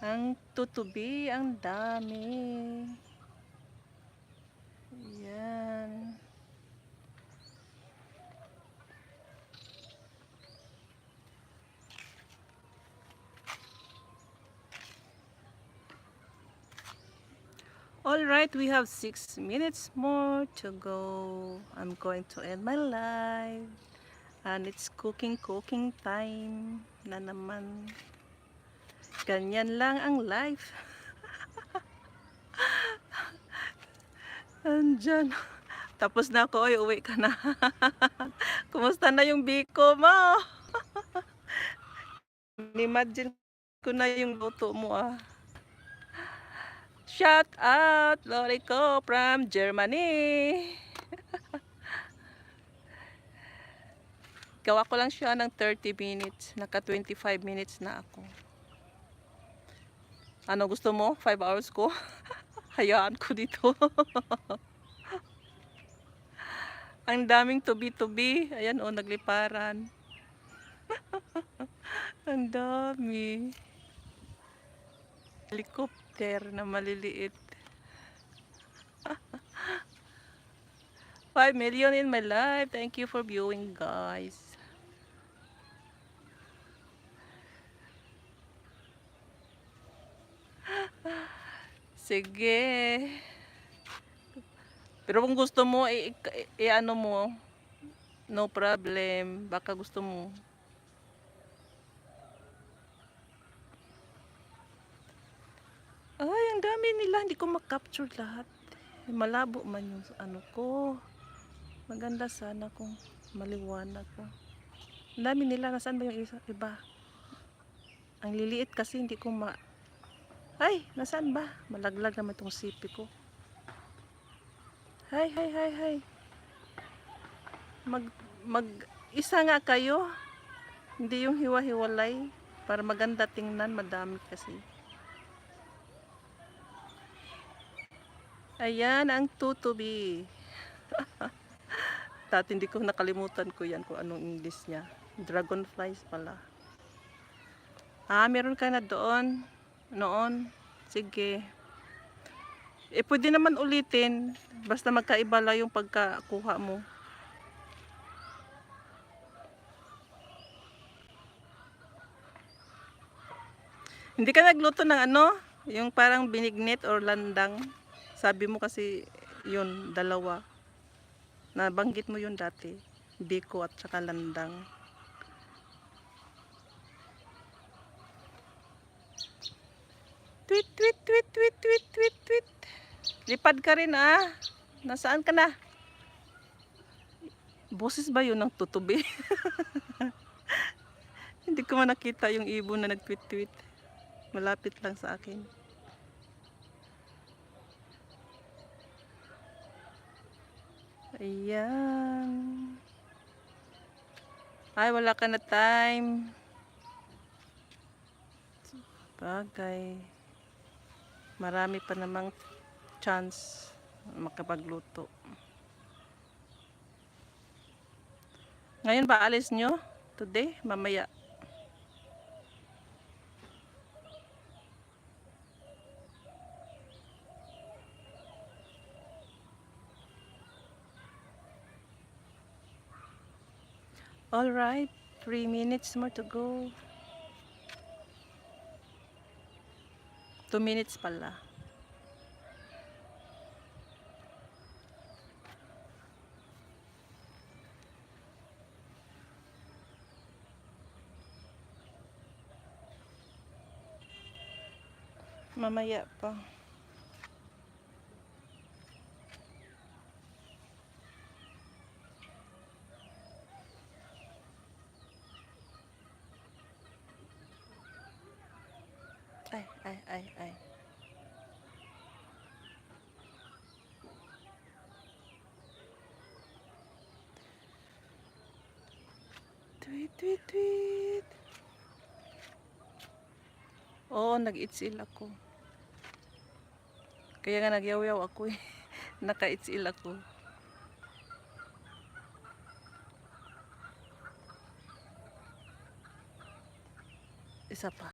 Ang tutubi, ang dami. Yan. Alright, we have 6 minutes more to go. I'm going to end my live. And it's cooking time na naman. Ganyan lang ang life. Andyan. Tapos na ako, oy, uwi ka na. Kumusta na yung biko mo? Imagine ko na yung luto mo ah. Shout out, Lorico from Germany. Gawa ko lang siya ng 30 minutes. Naka 25 minutes na ako. Ano gusto mo? 5 hours ko? Hayaan ko dito. Ang daming tubi-tubi. Ayan o, nagliparan. Ang dami. Helicopter na maliliit. 5 million in my life. Thank you for viewing, guys. Sige. Pero kung gusto mo, ano mo, no problem. Baka gusto mo. Ay, ang dami nila. Hindi ko makapture lahat. Malabo man yung ano ko. Maganda sana kung maliwanag ko. Ang dami nila. Nasaan ba yung iba? Ang liliit kasi hindi ko Ay, nasaan ba? Malaglag naman itong sipi ko. Hay. Isa nga kayo. Hindi yung hiwa-hiwalay. Para maganda tingnan. Madami kasi. Ayan ang tutubi. Dati hindi ko nakalimutan ko yan kung anong English niya. Dragonflies pala. Ah, meron ka na doon. Noon. Sige. Pwede naman ulitin. Basta magkaiba lang yung pagkakuha mo. Hindi ka nagluto ng ano? Yung parang binignit or landang. Sabi mo kasi yun, dalawa. Nabanggit mo yun dati. Biko at saka landang. Tweet. Lipad ka rin ah. Nasaan ka na? Boses ba yun ng tutubi? Hindi ko man nakita yung ibon na nag-tweet. Malapit lang sa akin. Ayan. Ay, wala ka na time. Bagay. Marami pa namang chance makapagluto. Ngayon ba alis nyo? Today? Mamaya? Alright. 3 minutes more to go. 2 minutes pala. Mamaya pa. Ay. Tweet. Oo, nag-itsil ako. Kaya nga nagyaw-yaw ako eh. Naka-itsil ako. Isa pa.